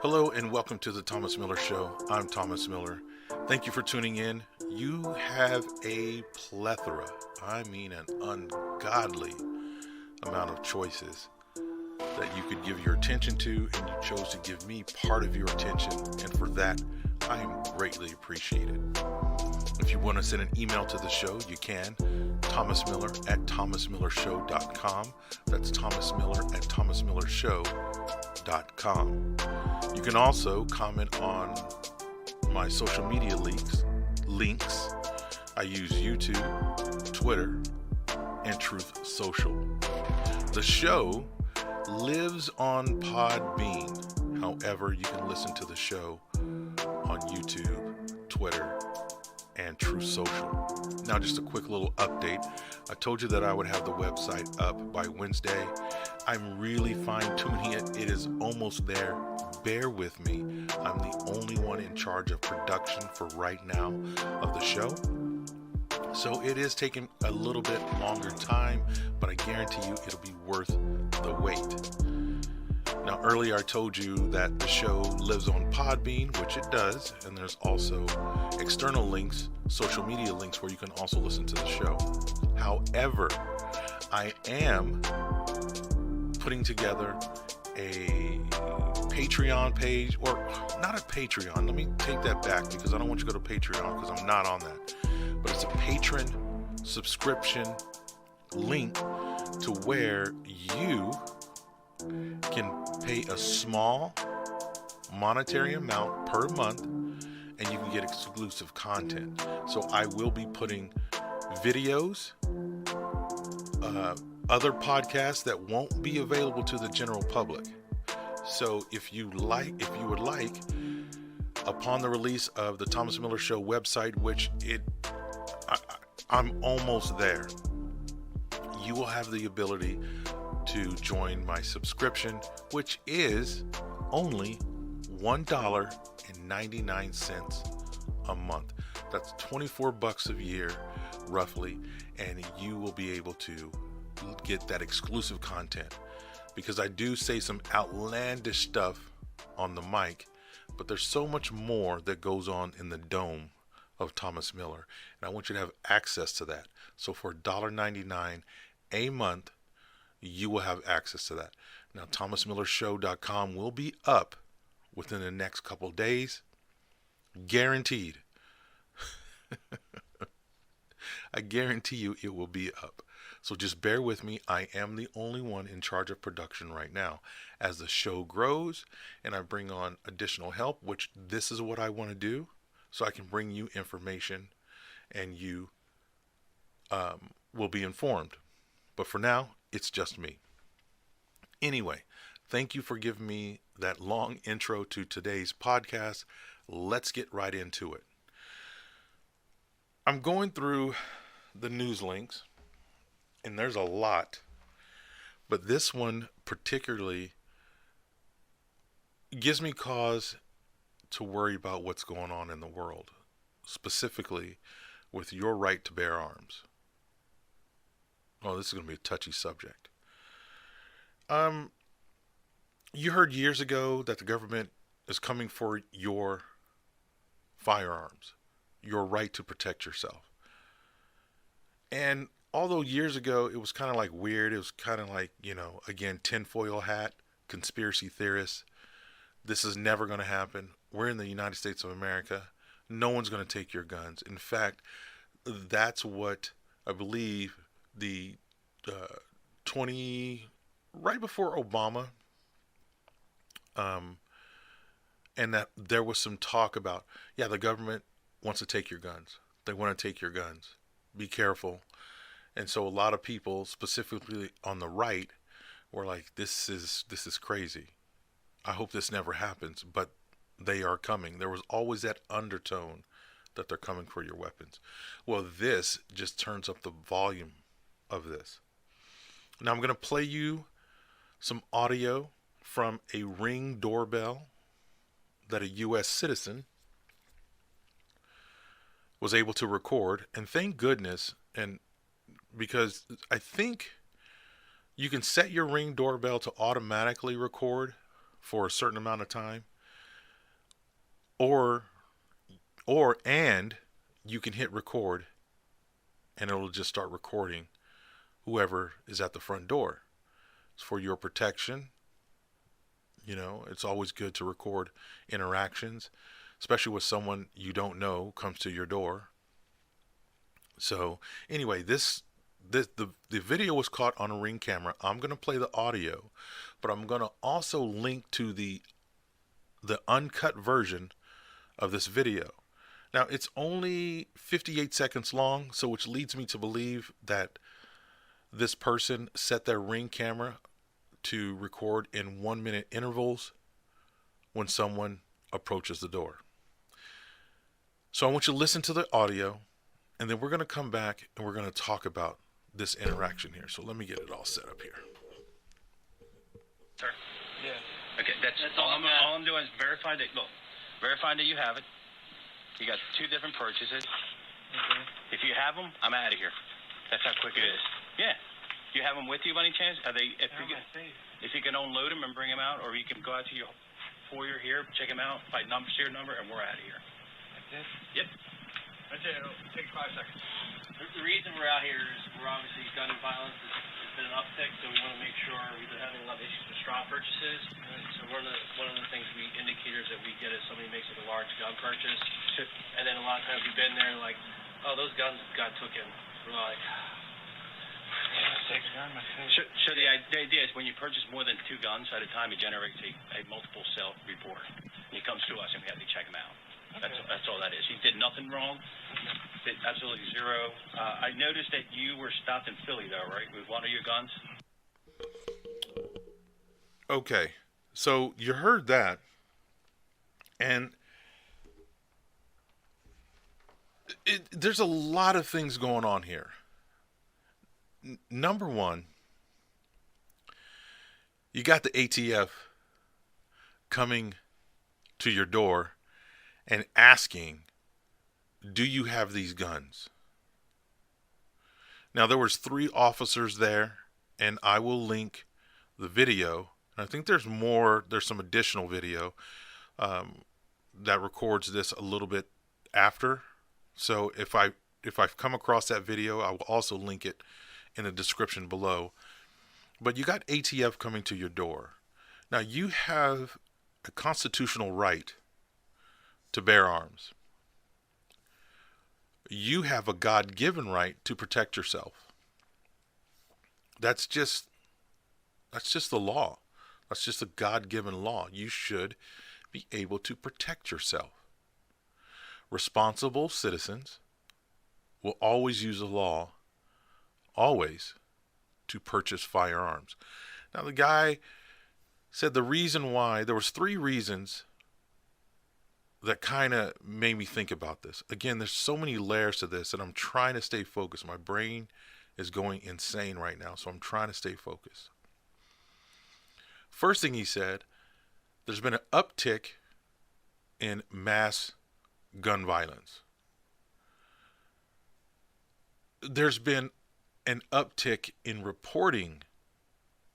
Hello and welcome to the Thomas Miller Show. I'm Thomas Miller. Thank you for tuning in. You have a plethora, I mean an ungodly amount of choices that you could give your attention to, and you chose to give me part of your attention, and for that, I am greatly appreciated. If you want to send an email to the show, you can. Thomas Miller at thomasmillershow.com. That's Thomas Miller at thomasmillershow.com. You can also comment on my social media links. I use YouTube, Twitter, and Truth Social. The show lives on Podbean. However, you can listen to the show on YouTube, Twitter, and Truth Social. Now, just a quick little update. I told you that I would have the website up by Wednesday. I'm really fine-tuning it. It is almost there. Bear with me. I'm the only one in charge of production for right now of the show. So it is taking a little bit longer time, but I guarantee you it'll be worth the wait. Now, earlier I told you that the show lives on Podbean, which it does, and there's also external links, social media links, where you can also listen to the show. However, I am putting together a Patreon page, or not a Patreon, let me take that back because I don't want you to go to Patreon because I'm not on that, but it's a patron subscription link to where you can pay a small monetary amount per month and you can get exclusive content. So I will be putting videos, other podcasts that won't be available to the general public. So if you would like, upon the release of the Thomas Miller Show website, which I'm almost there, you will have the ability to join my subscription, which is only $1.99 a month. That's $24 a year, roughly, and you will be able to get that exclusive content. Because I do say some outlandish stuff on the mic, but there's so much more that goes on in the dome of Thomas Miller, and I want you to have access to that. So for $1.99 a month, you will have access to that. Now, thomasmillershow.com will be up within the next couple days, guaranteed. I guarantee you it will be up. So just bear with me. I am the only one in charge of production right now. As the show grows and I bring on additional help, which this is what I want to do, so I can bring you information and you will be informed. But for now, it's just me. Anyway, thank you for giving me that long intro to today's podcast. Let's get right into it. I'm going through the news links, and there's a lot, but this one particularly gives me cause to worry about what's going on in the world, specifically with your right to bear arms. Oh, this is going to be a touchy subject. You heard years ago that the government is coming for your firearms, your right to protect yourself. And although years ago it was kind of like weird, it was kind of like, again, tinfoil hat, conspiracy theorists. This is never going to happen. We're in the United States of America. No one's going to take your guns. In fact, that's what I believe the right before Obama, and that there was some talk about, the government wants to take your guns. They want to take your guns. Be careful. And so a lot of people, specifically on the right, were like, this is crazy. I hope this never happens, but they are coming. There was always that undertone that they're coming for your weapons. Well, this just turns up the volume of this. Now I'm going to play you some audio from a Ring doorbell that a U.S. citizen was able to record, and thank goodness, and because I think you can set your Ring doorbell to automatically record for a certain amount of time, or and you can hit record and it'll just start recording whoever is at the front door. It's for your protection. You know, it's always good to record interactions, especially with someone you don't know comes to your door. So anyway, the video was caught on a Ring camera. I'm gonna play the audio, but I'm gonna also link to the uncut version of this video. Now it's only 58 seconds long, so which leads me to believe that this person set their Ring camera to record in 1 minute intervals when someone approaches the door. So I want you to listen to the audio, and then we're going to come back and we're going to talk about this interaction here. So let me get it all set up here. Sir? Yeah. Okay, that's all I'm doing is verify that, look, verify that you have it. You got 2 different purchases. Okay. If you have them, I'm out of here. That's how quick it is. Yeah. Do you have them with you by any chance? Are they? If you can unload them and bring them out, or you can go out to your foyer here, check them out, by serial number, and we're out of here. Like this? Yep. That's it. It'll take 5 seconds. The reason we're out here is we're obviously gun violence has been an uptick, so we want to make sure we've been having a lot of issues with straw purchases. So one of the things indicators that we get is somebody makes like a large gun purchase, and then a lot of times we've been there like, oh, those guns got taken. We're like. So the idea is when you purchase more than 2 guns at a time, it generates a multiple sale report. And it comes to us, and we have to check them out. Okay. That's all that is. He did nothing wrong. Did absolutely zero. I noticed that you were stopped in Philly, though, right, with one of your guns? Okay, so you heard that, and there's a lot of things going on here. Number one, you got the ATF coming to your door and asking, do you have these guns? Now, there was 3 officers there, and I will link the video. And I think there's some additional video that records this a little bit after. So if I've come across that video, I will also link it in the description below. But you got ATF coming to your door. Now, you have a constitutional right to bear arms. You have a God-given right to protect yourself. That's just the law. That's just a God-given law. You should be able to protect yourself. Responsible citizens will always use the law, always, to purchase firearms. Now, the guy said the reason why, there was 3 reasons that kind of made me think about this. Again, there's so many layers to this, and I'm trying to stay focused. My brain is going insane right now, so I'm trying to stay focused. First thing he said, there's been an uptick in mass gun violence. There's been an uptick in reporting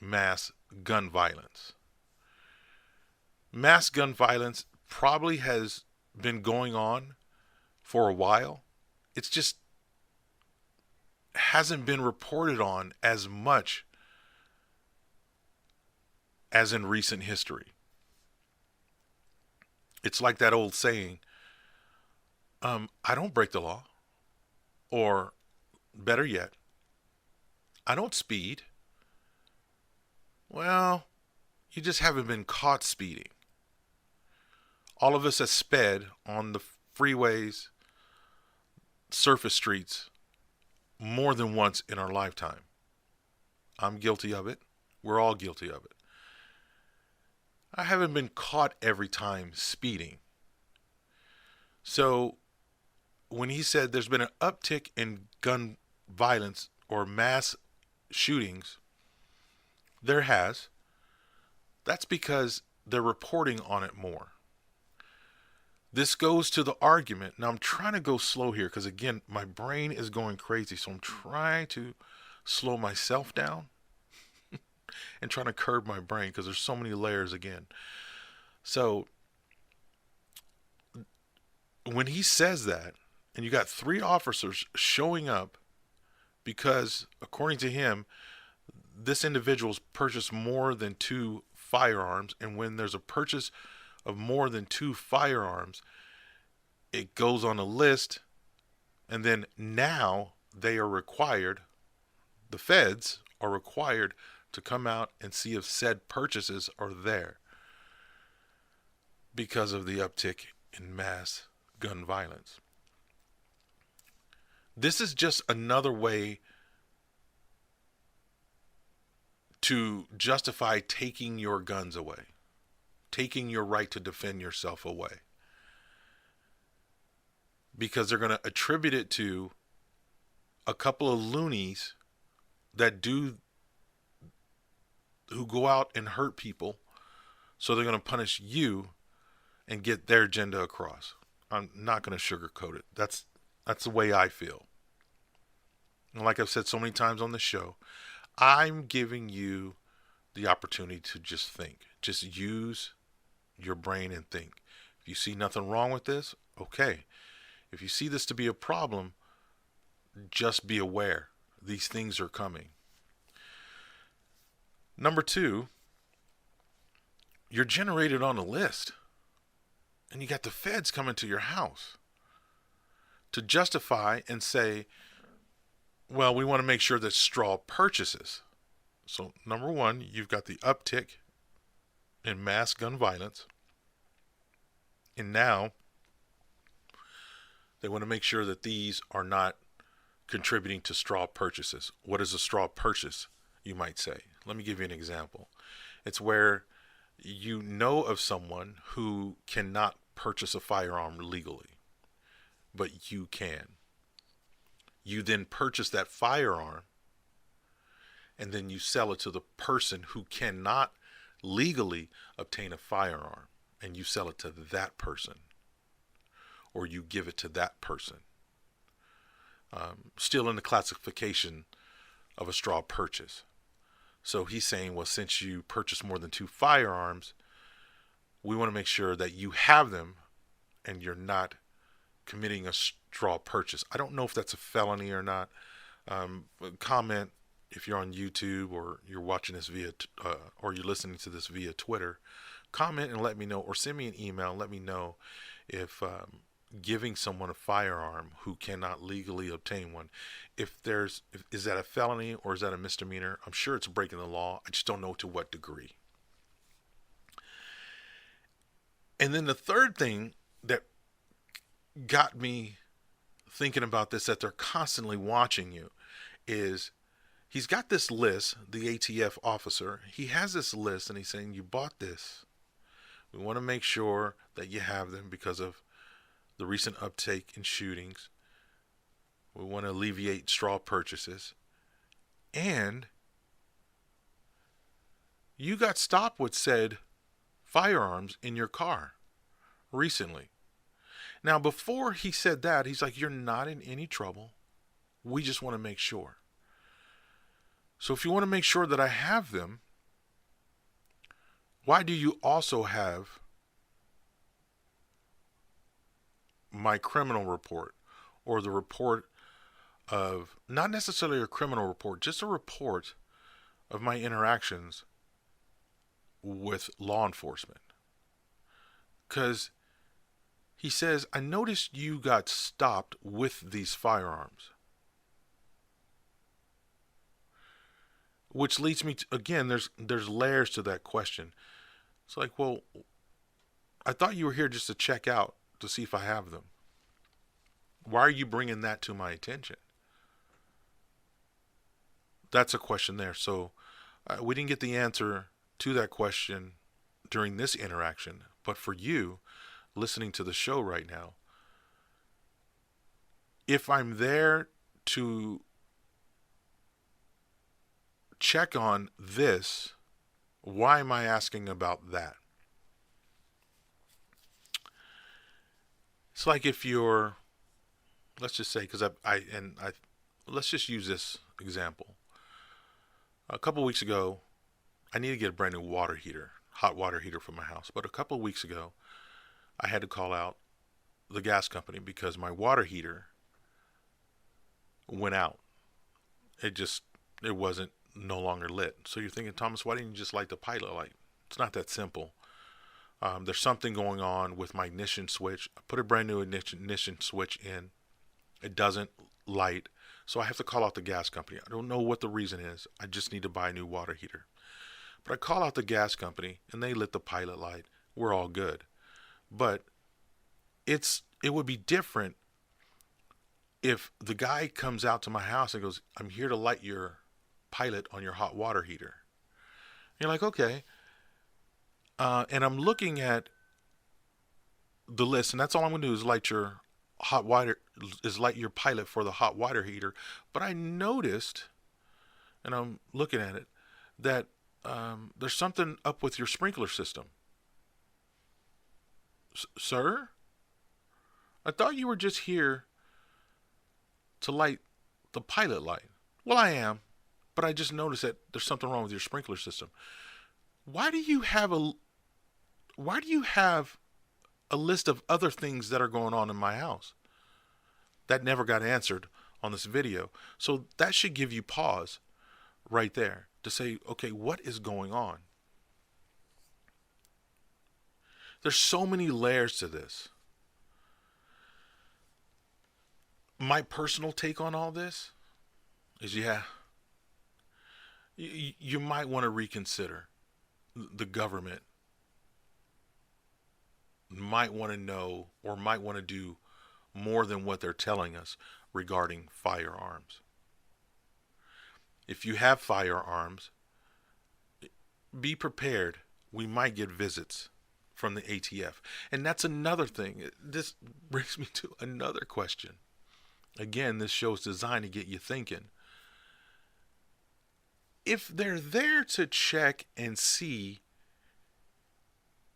mass gun violence. Mass gun violence probably has been going on for a while. It's just hasn't been reported on as much as in recent history. It's like that old saying, I don't break the law. Or better yet, I don't speed. Well, you just haven't been caught speeding. All of us have sped on the freeways, surface streets, more than once in our lifetime. I'm guilty of it. We're all guilty of it. I haven't been caught every time speeding. So when he said there's been an uptick in gun violence or mass shootings, there has. That's because they're reporting on it more. This goes to the argument. Now, I'm trying to go slow here because, again, my brain is going crazy. So I'm trying to slow myself down and trying to curb my brain because there's so many layers again. So when he says that, and you got 3 officers showing up because, according to him, this individual's purchased more than 2 firearms, and when there's a purchase of more than 2 firearms, it goes on a list, and then now they are required, the feds are required to come out and see if said purchases are there because of the uptick in mass gun violence. This is just another way to justify taking your guns away, taking your right to defend yourself away. Because they're going to attribute it to a couple of loonies who go out and hurt people, so they're going to punish you and get their agenda across. I'm not going to sugarcoat it. That's the way I feel. And like I've said so many times on the show, I'm giving you the opportunity to just think. Just use your brain and think. If you see nothing wrong with this, okay. If you see this to be a problem, just be aware. These things are coming. Number 2, you're generated on a list. And you got the feds coming to your house to justify and say, well, we want to make sure that straw purchases. So, number 1, you've got the uptick in mass gun violence. And now they want to make sure that these are not contributing to straw purchases. What is a straw purchase, you might say? Let me give you an example. It's where you know of someone who cannot purchase a firearm legally, but you can. You then purchase that firearm, and then you sell it to the person who cannot legally obtain a firearm, and you sell it to that person, or you give it to that person. Still in the classification of a straw purchase. So he's saying, well, since you purchase more than 2 firearms, we want to make sure that you have them and you're not committing a straw purchase. I don't know if that's a felony or not. Comment if you're on YouTube or you're watching this or you're listening to this via Twitter. Comment and let me know, or send me an email and let me know if giving someone a firearm who cannot legally obtain one, is that a felony or is that a misdemeanor? I'm sure it's breaking the law. I just don't know to what degree. And then the third thing that got me thinking about this, that they're constantly watching you, is he's got this list, the ATF officer. He has this list and he's saying, you bought this. We want to make sure that you have them because of the recent uptake in shootings. We want to alleviate straw purchases. And you got stopped with said firearms in your car recently. Now, before he said that, he's like, you're not in any trouble. We just want to make sure. So if you want to make sure that I have them, why do you also have my criminal report, or the report of, not necessarily a criminal report, just a report of my interactions with law enforcement? Because he says, I noticed you got stopped with these firearms. Which leads me to, again, there's layers to that question. It's like, well, I thought you were here just to check out to see if I have them. Why are you bringing that to my attention? That's a question there. So we didn't get the answer to that question during this interaction. But for you listening to the show right now, if I'm there to check on this, why am I asking about that? It's like if you're, let's just say, because let's just use this example. A couple weeks ago, I need to get a brand new hot water heater for my house. But a couple of weeks ago, I had to call out the gas company because my water heater went out. It wasn't no longer lit. So you're thinking, Thomas, why didn't you just light the pilot light? It's not that simple. There's something going on with my ignition switch. I put a brand new ignition switch in. It doesn't light. So I have to call out the gas company. I don't know what the reason is. I just need to buy a new water heater. But I call out the gas company and they lit the pilot light. We're all good. But it would be different if the guy comes out to my house and goes, I'm here to light your pilot on your hot water heater. You're like, okay. And I'm looking at the list, and that's all I'm going to do is light your pilot for the hot water heater. But I noticed, and I'm looking at it, that there's something up with your sprinkler system. Sir? I thought you were just here to light the pilot light. Well, I am, but I just noticed that there's something wrong with your sprinkler system. Why do you have a list of other things that are going on in my house? That never got answered on this video. So that should give you pause right there to say, okay, what is going on? There's so many layers to this. My personal take on all this is, you might want to reconsider. The government might want to know or might want to do more than what they're telling us regarding firearms. If you have firearms, be prepared. We might get visits from the ATF. And that's another thing. This brings me to another question. Again, this show's designed to get you thinking. If they're there to check and see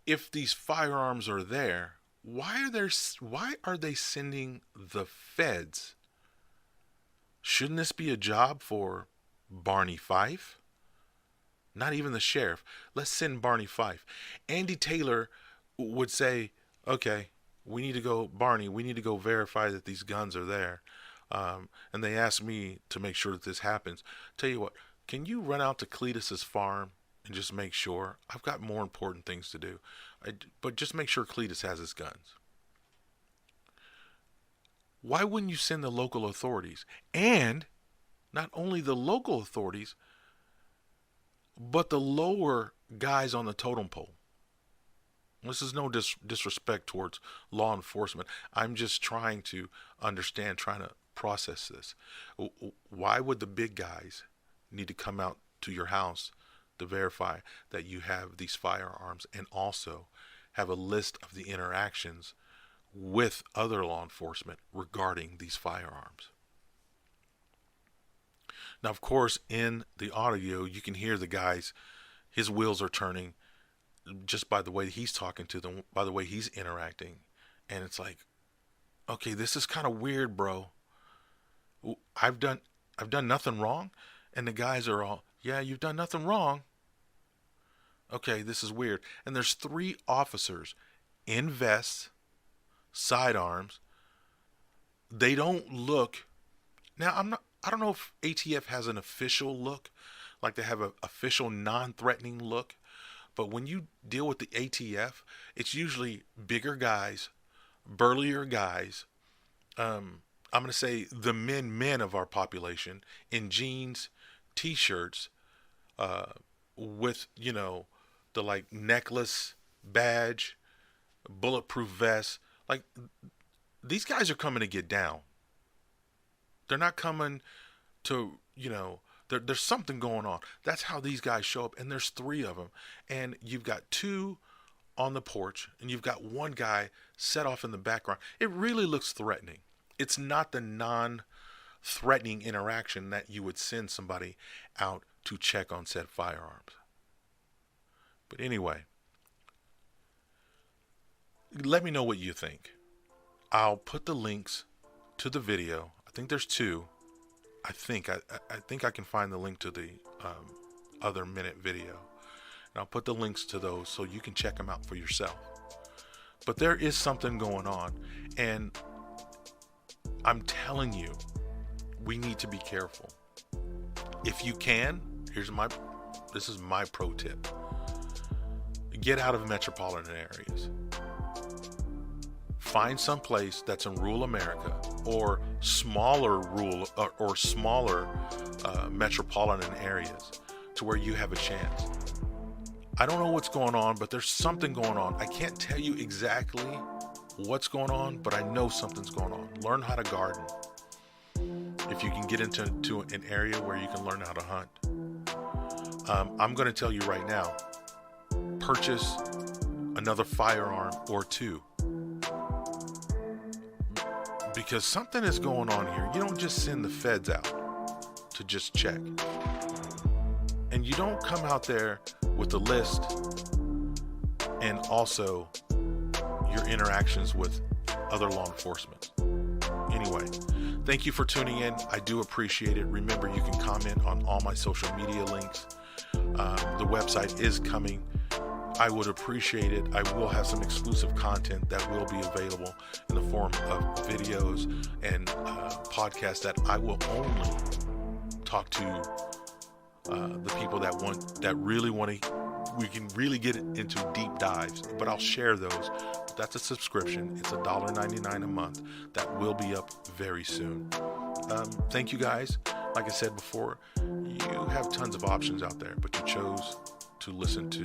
if these firearms are there, why are they sending the feds? Shouldn't this be a job for Barney Fife? Not even the sheriff. Let's send Barney Fife. Andy Taylor would say, okay, we need to go verify that these guns are there. And they asked me to make sure that this happens. Tell you what, can you run out to Cletus's farm and just make sure? I've got more important things to do. But just make sure Cletus has his guns. Why wouldn't you send the local authorities? And not only the local authorities, but the lower guys on the totem pole. This is no disrespect towards law enforcement. I'm just trying to understand, trying to process this. Why would the big guys need to come out to your house to verify that you have these firearms and also have a list of the interactions with other law enforcement regarding these firearms? Now, of course, in the audio, you can hear the guys, his wheels are turning just by the way he's talking to them, by the way he's interacting. And it's like, okay, this is kind of weird, bro. I've done nothing wrong. And the guys are all, yeah, you've done nothing wrong. Okay, this is weird. And there's 3 officers in vests, sidearms. They don't look. Now, I don't know if ATF has an official look, like they have an official non-threatening look. But when you deal with the ATF, it's usually bigger guys, burlier guys. I'm going to say the men of our population in jeans, T-shirts, with, the like necklace, badge, bulletproof vest. Like, these guys are coming to get down. They're not coming to, there's something going on. That's how these guys show up. And there's 3 of them. And you've got 2 on the porch and you've got 1 guy set off in the background. It really looks threatening. It's not the non-threatening interaction that you would send somebody out to check on said firearms. But anyway, let me know what you think. I'll put the links to the video. I think there's 2. I think I can find the link to the other minute video. And I'll put the links to those so you can check them out for yourself. But there is something going on, and I'm telling you, we need to be careful. If you can, this is my pro tip. Get out of metropolitan areas. Find some place that's in rural America or smaller metropolitan areas to where you have a chance. I don't know what's going on, but there's something going on. I can't tell you exactly what's going on, but I know something's going on. Learn how to garden. If you can get into an area where you can learn how to hunt. I'm going to tell you right now, purchase another firearm or two. Because something is going on here. You don't just send the feds out to just check. And you don't come out there with a list and also your interactions with other law enforcement. Anyway, thank you for tuning in. I do appreciate it. Remember, you can comment on all my social media links. The website is coming. I would appreciate it. I will have some exclusive content that will be available in the form of videos and podcasts that I will only talk to the people that really want to. We can really get into deep dives, but I'll share those. But that's a subscription. It's $1.99 a month. That will be up very soon. Thank you guys. Like I said before, you have tons of options out there, but you chose to listen to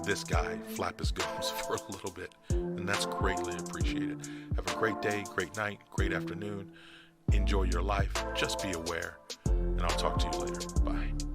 this guy flap his gums for a little bit, and that's greatly appreciated. Have a great day, great night, great afternoon. Enjoy your life. Just be aware, and I'll talk to you later. Bye.